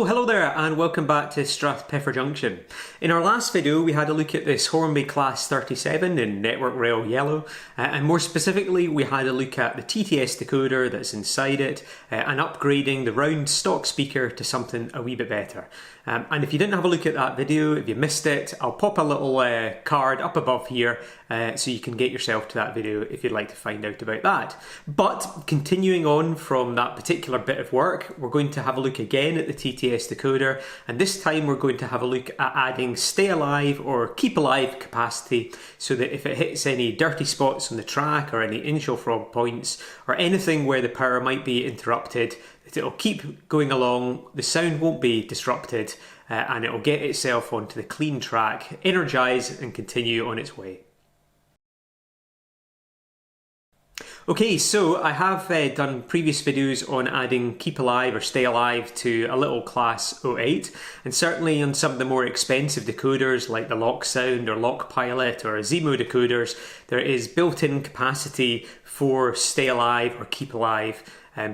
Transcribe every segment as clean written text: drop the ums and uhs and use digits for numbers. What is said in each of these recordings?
So hello there and welcome back to Strathpeffer Junction. In our last video we had a look at this Hornby Class 37 in Network Rail Yellow, and more specifically we had a look at the TTS decoder that's inside it and upgrading the round stock speaker to something a wee bit better. And if you didn't have a look at that video, if you missed it, I'll pop a little card up above here so you can get yourself to that video if you'd like to find out about that. But continuing on from that particular bit of work, we're going to have a look again at the TTS decoder, and this time we're going to have a look at adding stay alive or keep alive capacity so that if it hits any dirty spots on the track or any initial frog points or anything where the power might be interrupted, it'll keep going along, the sound won't be disrupted, and it'll get itself onto the clean track, energise and continue on its way. Okay, so I have done previous videos on adding keep alive or stay alive to a little class 08, and certainly on some of the more expensive decoders like the Lock Sound or Lock Pilot or Zemo decoders, there is built-in capacity for stay alive or keep alive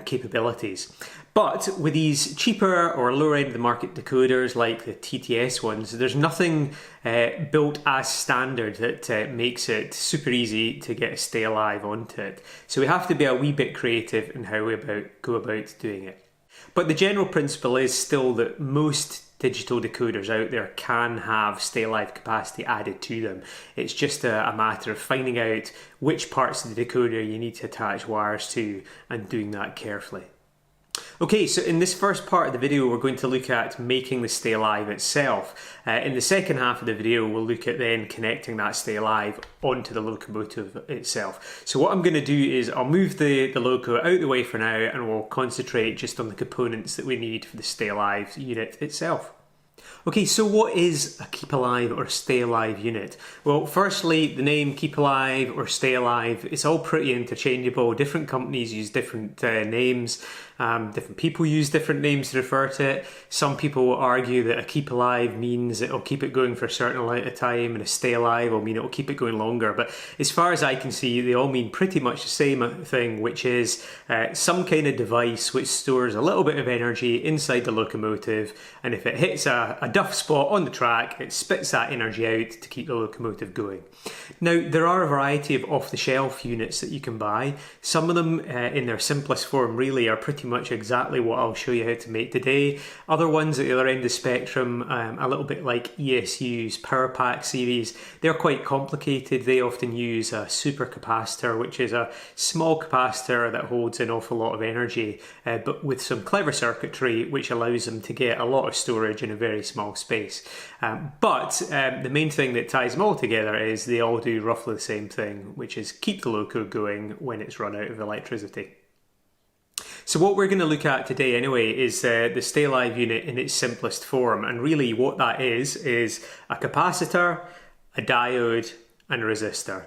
capabilities. But with these cheaper or lower end of the market decoders like the TTS ones, there's nothing built as standard that makes it super easy to get a stay alive onto it. So we have to be a wee bit creative in how we go about doing it. But the general principle is still that most digital decoders out there can have stay alive capacity added to them. It's just a matter of finding out which parts of the decoder you need to attach wires to and doing that carefully. Okay, so in this first part of the video we're going to look at making the stay alive itself. In the second half of the video we'll look at then connecting that stay alive onto the locomotive itself. So what I'm going to do is I'll move the loco out the way for now and we'll concentrate just on the components that we need for the stay alive unit itself. Okay, so what is a keep alive or stay alive unit? Well, firstly, the name keep alive or stay alive, it's all pretty interchangeable. Different companies use different names. Different people use different names to refer to it. Some people will argue that a keep alive means it'll keep it going for a certain amount of time, and a stay alive will mean it'll keep it going longer. But as far as I can see, they all mean pretty much the same thing, which is some kind of device which stores a little bit of energy inside the locomotive, and if it hits a duff spot on the track, it spits that energy out to keep the locomotive going. Now, there are a variety of off-the-shelf units that you can buy. Some of them, in their simplest form, really are pretty much exactly what I'll show you how to make today. Other ones at the other end of the spectrum, a little bit like ESU's Power Pack series, they're quite complicated. They often use a super capacitor, which is a small capacitor that holds an awful lot of energy, but with some clever circuitry which allows them to get a lot of storage in a very small space. But the main thing that ties them all together is they all do roughly the same thing, which is keep the loco going when it's run out of electricity. So what we're going to look at today anyway is the stay alive unit in its simplest form, and really what that is a capacitor, a diode and a resistor.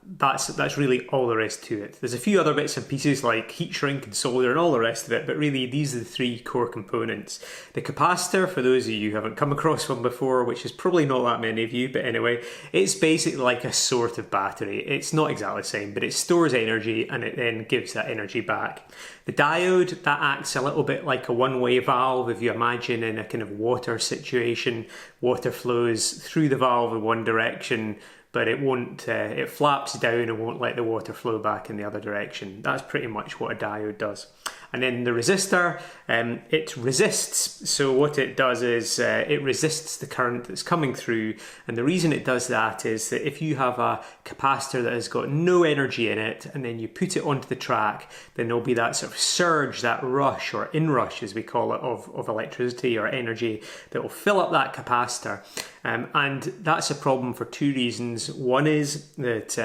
That's really all there is to it. There's a few other bits and pieces like heat shrink and solder and all the rest of it, but really these are the three core components. The capacitor, for those of you who haven't come across one before, which is probably not that many of you, but anyway, it's basically like a sort of battery. It's not exactly the same, but it stores energy and it then gives that energy back. The diode, that acts a little bit like a one-way valve. If you imagine in a kind of water situation, water flows through the valve in one direction, but it won't, it flaps down and won't let the water flow back in the other direction. That's pretty much what a diode does. And then the resistor, it resists. So what it does is it resists the current that's coming through. And the reason it does that is that if you have a capacitor that has got no energy in it and then you put it onto the track, then there'll be that sort of surge, that rush or inrush as we call it, of electricity or energy that will fill up that capacitor. And that's a problem for two reasons. One is that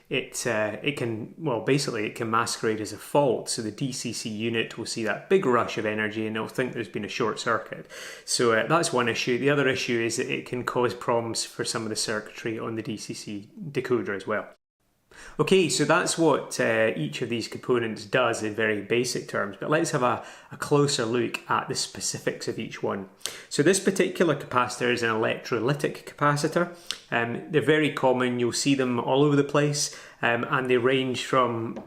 it can masquerade as a fault. So the DCC unit will see that big rush of energy and they'll think there's been a short circuit. So that's one issue. The other issue is that it can cause problems for some of the circuitry on the DCC decoder as well. Okay, so that's what each of these components does in very basic terms, but let's have a closer look at the specifics of each one. So this particular capacitor is an electrolytic capacitor. They're very common, you'll see them all over the place, and they range from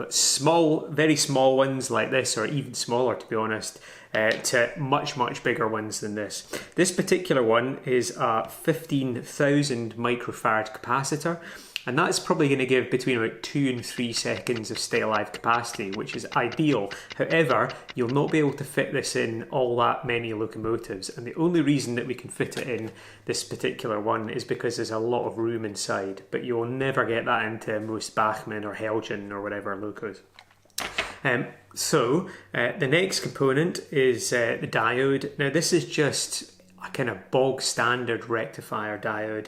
small, very small ones like this, or even smaller to be honest, to much, much bigger ones than this. This particular one is a 15,000 microfarad capacitor, and that's probably going to give between about 2 and 3 seconds of stay alive capacity, which is ideal. However, you'll not be able to fit this in all that many locomotives, and the only reason that we can fit it in this particular one is because there's a lot of room inside, but you'll never get that into most Bachmann or Helgen or whatever locos. The next component is the diode. Now this is just a kind of bog standard rectifier diode.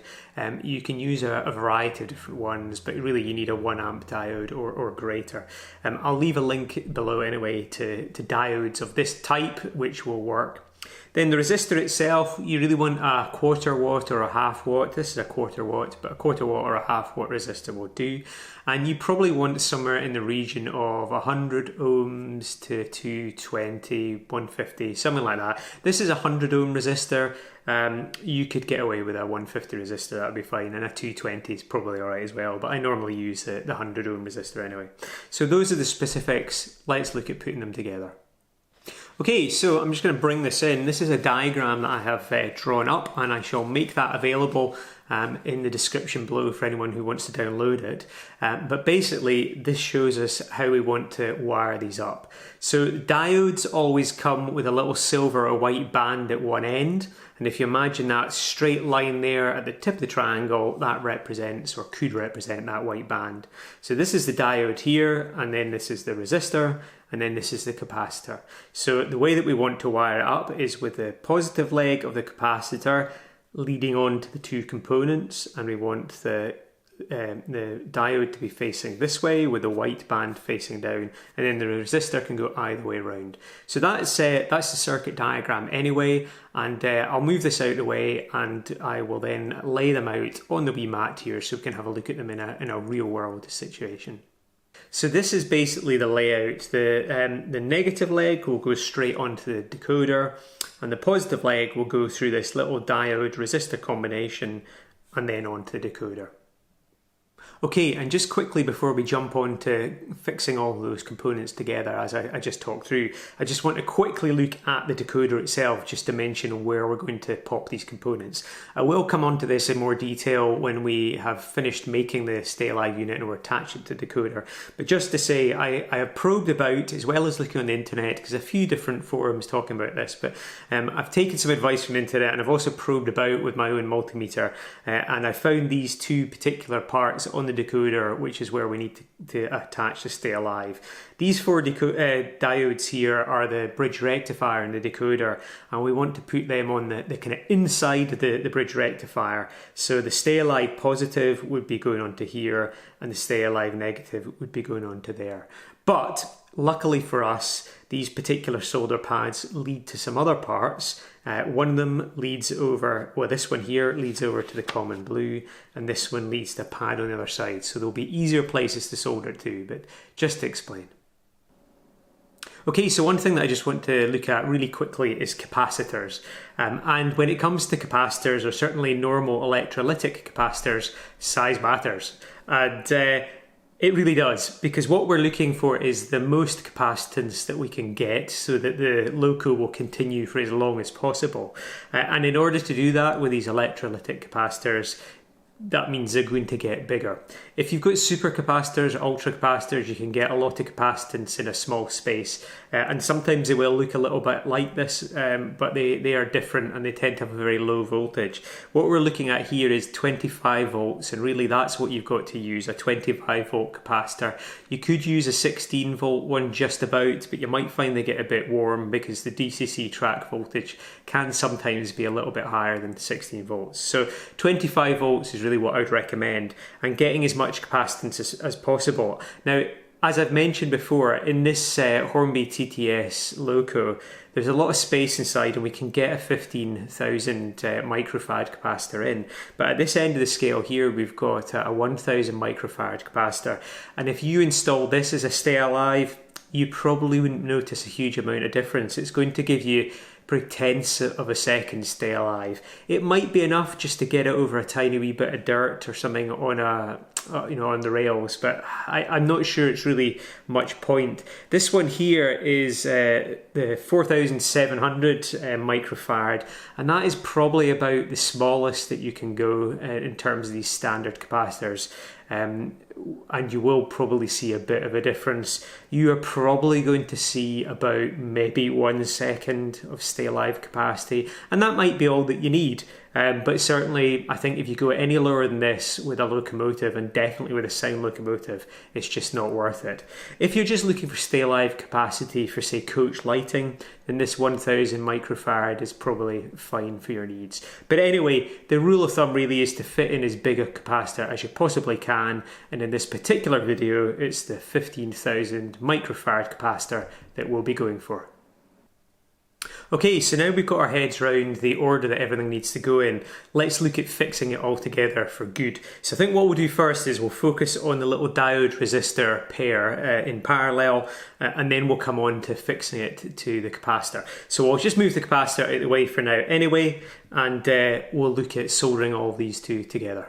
You can use a variety of different ones, but really you need a 1 amp diode or greater. I'll leave a link below anyway to diodes of this type which will work. Then the resistor itself, you really want a 1/4 watt or a 1/2 watt. This is a 1/4 watt, but a 1/4 watt or a 1/2 watt resistor will do. And you probably want somewhere in the region of 100 ohms to 220, 150, something like that. This is a 100 ohm resistor. You could get away with a 150 resistor, that'd be fine, and a 220 is probably alright as well, but I normally use the 100 ohm resistor anyway. So those are the specifics. Let's look at putting them together. Okay, so I'm just going to bring this in. This is a diagram that I have drawn up, and I shall make that available in the description below for anyone who wants to download it. But basically, this shows us how we want to wire these up. So diodes always come with a little silver or white band at one end. And if you imagine that straight line there at the tip of the triangle, that represents or could represent that white band. So this is the diode here, and then this is the resistor, and then this is the capacitor. So the way that we want to wire it up is with the positive leg of the capacitor leading on to the 2 components, and we want the diode to be facing this way with the white band facing down, and then the resistor can go either way around. So that's the circuit diagram anyway, and I'll move this out of the way and I will then lay them out on the wee mat here so we can have a look at them in a real world situation. So this is basically the layout. The negative leg will go straight onto the decoder, and the positive leg will go through this little diode resistor combination and then onto the decoder. Okay, and just quickly before we jump on to fixing all of those components together as I just talked through, I just want to quickly look at the decoder itself just to mention where we're going to pop these components. I will come on to this in more detail when we have finished making the Stay Alive unit and we're attaching it to the decoder. But just to say, I have probed about, as well as looking on the internet, because a few different forums talking about this, but I've taken some advice from the internet, and I've also probed about with my own multimeter, and I found these 2 particular parts on the decoder, which is where we need to attach the Stay Alive. These 4 diodes here are the bridge rectifier and the decoder, and we want to put them on the kind of inside the bridge rectifier. So the Stay Alive positive would be going on to here, and the Stay Alive negative would be going on to there. But luckily for us, these particular solder pads lead to some other parts. One of them leads over, well, this one here leads over to the common blue, and this one leads to a pad on the other side. So there'll be easier places to solder to, but just to explain. Okay, so one thing that I just want to look at really quickly is capacitors. And when it comes to capacitors, or certainly normal electrolytic capacitors, size matters. And it really does, because what we're looking for is the most capacitance that we can get so that the loco will continue for as long as possible. And in order to do that with these electrolytic capacitors, that means they're going to get bigger. If you've got super capacitors, ultra capacitors, you can get a lot of capacitance in a small space. And sometimes they will look a little bit like this, but they are different and they tend to have a very low voltage. What we're looking at here is 25 volts, and really that's what you've got to use, a 25 volt capacitor. You could use a 16 volt one just about, but you might find they get a bit warm because the DCC track voltage can sometimes be a little bit higher than 16 volts. So 25 volts is really what I would recommend, and getting as much capacitance as possible. Now, as I've mentioned before, in this Hornby TTS loco, there's a lot of space inside, and we can get a 15,000 microfarad capacitor in. But at this end of the scale here, we've got a 1,000 microfarad capacitor. And if you install this as a Stay Alive, you probably wouldn't notice a huge amount of difference. It's going to give you pretty tenths of a second Stay Alive. It might be enough just to get it over a tiny wee bit of dirt or something on on the rails, but I'm not sure it's really much point. This one here is the 4700 microfarad, and that is probably about the smallest that you can go in terms of these standard capacitors. And you will probably see a bit of a difference. You are probably going to see about maybe 1 second of stay alive capacity, and that might be all that you need. But certainly, I think if you go any lower than this with a locomotive, and definitely with a sound locomotive, it's just not worth it. If you're just looking for stay alive capacity for, say, coach lighting, then this 1000 microfarad is probably fine for your needs. But anyway, the rule of thumb really is to fit in as big a capacitor as you possibly can, and in this particular video, it's the 15,000 microfarad capacitor that we'll be going for. Okay, so now we've got our heads round the order that everything needs to go in. Let's look at fixing it all together for good. So I think what we'll do first is we'll focus on the little diode resistor pair in parallel, and then we'll come on to fixing it to the capacitor. So I'll just move the capacitor out of the way for now anyway, and we'll look at soldering all these two together.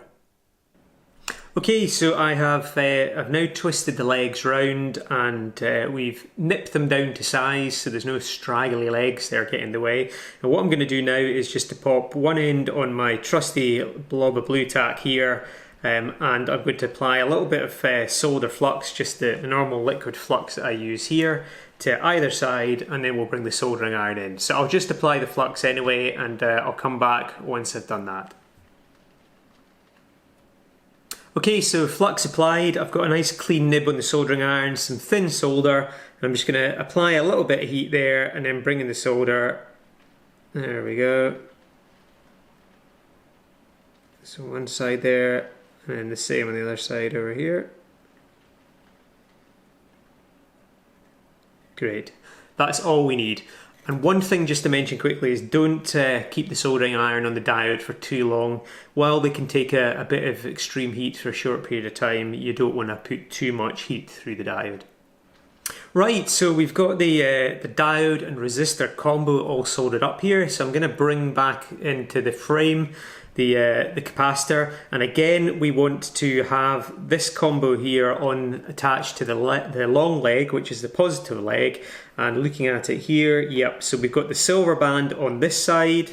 Okay, so I've now twisted the legs round, and we've nipped them down to size so there's no straggly legs there getting in the way. And what I'm going to do now is just to pop one end on my trusty blob of blue tack here, and I'm going to apply a little bit of solder flux, just the normal liquid flux that I use here, to either side, and then we'll bring the soldering iron in. So I'll just apply the flux anyway, and I'll come back once I've done that. Okay, so flux applied, I've got a nice clean nib on the soldering iron, some thin solder, and I'm just going to apply a little bit of heat there and then bring in the solder. There we go. So one side there, and then the same on the other side over here. Great, that's all we need. And one thing just to mention quickly is don't keep the soldering iron on the diode for too long. While they can take a bit of extreme heat for a short period of time, you don't want to put too much heat through the diode. Right, so we've got the diode and resistor combo all soldered up here, so I'm going to bring back into the frame the capacitor, and again we want to have this combo here on attached to the long leg, which is the positive leg. And looking at it here, yep, so we've got the silver band on this side,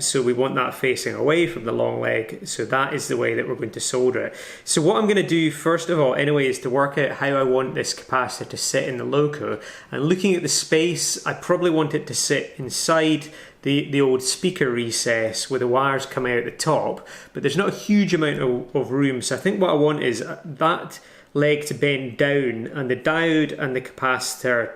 so we want that facing away from the long leg, so that is the way that we're going to solder it. So what I'm going to do first of all anyway is to work out how I want this capacitor to sit in the loco, and looking at the space, I probably want it to sit inside the old speaker recess where the wires come out the top, but there's not a huge amount of room, so I think what I want is that leg to bend down, and the diode and the capacitor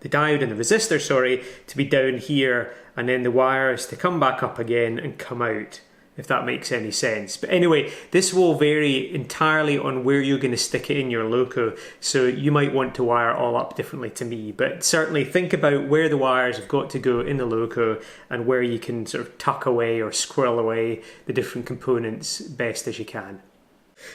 the diode and the resistor, sorry, to be down here, and then the wires to come back up again and come out, if that makes any sense. But anyway, this will vary entirely on where you're going to stick it in your loco, so you might want to wire all up differently to me, but certainly think about where the wires have got to go in the loco and where you can sort of tuck away or squirrel away the different components best as you can.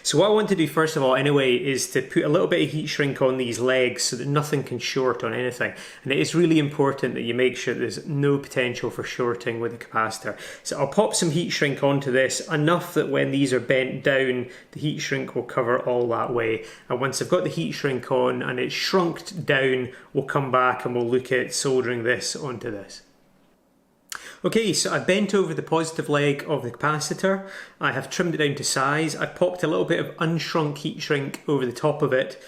So what I want to do first of all anyway is to put a little bit of heat shrink on these legs so that nothing can short on anything, and it is really important that you make sure there's no potential for shorting with the capacitor. So I'll pop some heat shrink onto this, enough that when these are bent down the heat shrink will cover all that way, and once I've got the heat shrink on and it's shrunked down, we'll come back and we'll look at soldering this onto this. Okay, so I bent over the positive leg of the capacitor, I have trimmed it down to size, I've popped a little bit of unshrunk heat shrink over the top of it,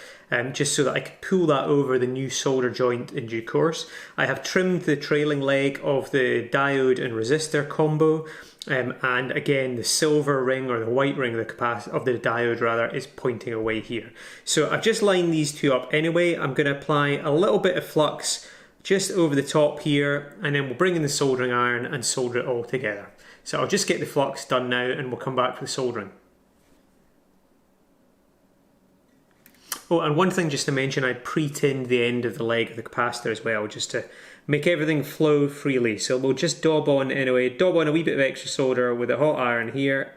just so that I can pull that over the new solder joint in due course. I have trimmed the trailing leg of the diode and resistor combo, and again the silver ring or the white ring of the diode rather is pointing away here. So I've just lined these two up anyway. I'm going to apply a little bit of flux just over the top here, and then we'll bring in the soldering iron and solder it all together. So I'll just get the flux done now and we'll come back for the soldering. Oh, and one thing just to mention, I pre-tinned the end of the leg of the capacitor as well, just to make everything flow freely. So we'll just daub on a wee bit of extra solder with a hot iron here.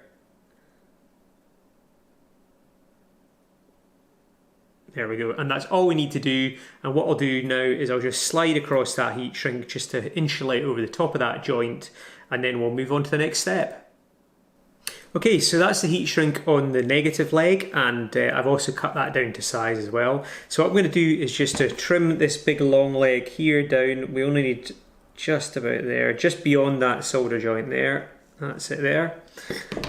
There we go, and that's all we need to do. And what I'll do now is I'll just slide across that heat shrink just to insulate over the top of that joint, and then we'll move on to the next step. Okay, so that's the heat shrink on the negative leg, and I've also cut that down to size as well. So what I'm going to do is just to trim this big long leg here down. We only need just about there, just beyond that solder joint there. That's it there.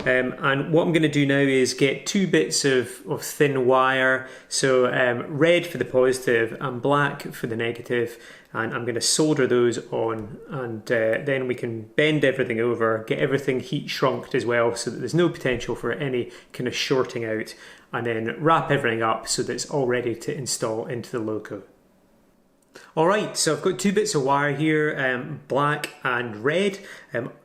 And what I'm going to do now is get 2 bits of thin wire, so red for the positive and black for the negative, and I'm going to solder those on, and then we can bend everything over, get everything heat shrunked as well so that there's no potential for any kind of shorting out, and then wrap everything up so that it's all ready to install into the loco. Alright, so I've got 2 bits of wire here, black and red.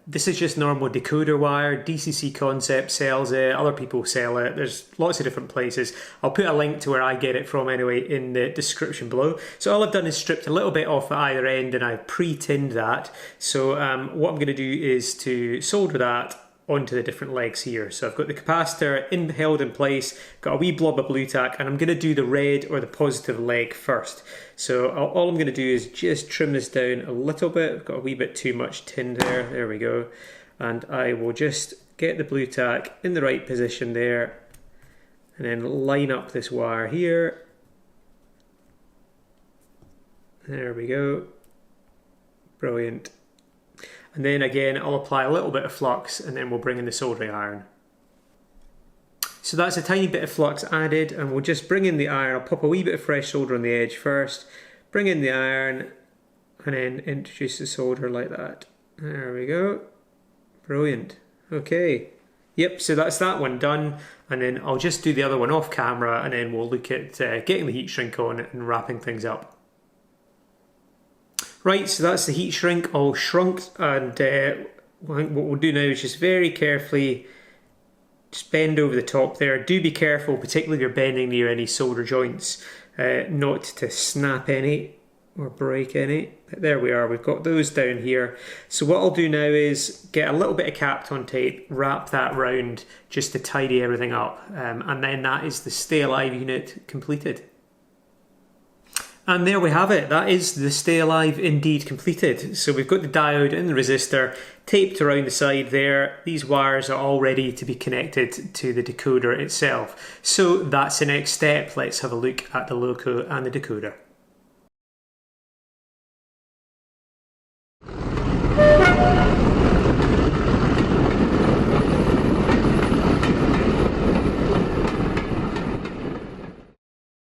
This is just normal decoder wire. DCC Concept sells it, other people sell it, there's lots of different places. I'll put a link to where I get it from anyway in the description below. So all I've done is stripped a little bit off at either end, and I've pre-tinned that. So what I'm going to do is to solder that onto the different legs here. So I've got the capacitor held in place, got a wee blob of blue tack, and I'm going to do the red or the positive leg first. So all I'm going to do is just trim this down a little bit. I've got a wee bit too much tinned there. There we go. And I will just get the blue tack in the right position there, and then line up this wire here. There we go. Brilliant. And then again, I'll apply a little bit of flux, and then we'll bring in the soldering iron. So that's a tiny bit of flux added, and we'll just bring in the iron. I'll pop a wee bit of fresh solder on the edge first, bring in the iron, and then introduce the solder like that. There we go. Brilliant. Okay. Yep, so that's that one done, and then I'll just do the other one off camera, and then we'll look at getting the heat shrink on and wrapping things up. Right, so that's the heat shrink all shrunked, and what we'll do now is just very carefully just bend over the top there. Do be careful, particularly if you're bending near any solder joints, not to snap any or break any. But there we are, we've got those down here. So what I'll do now is get a little bit of Kapton tape, wrap that round just to tidy everything up, and then that is the Stay Alive unit completed. And there we have it, that is the Stay Alive indeed completed. So we've got the diode and the resistor taped around the side there. These wires are all ready to be connected to the decoder itself. So that's the next step. Let's have a look at the loco and the decoder.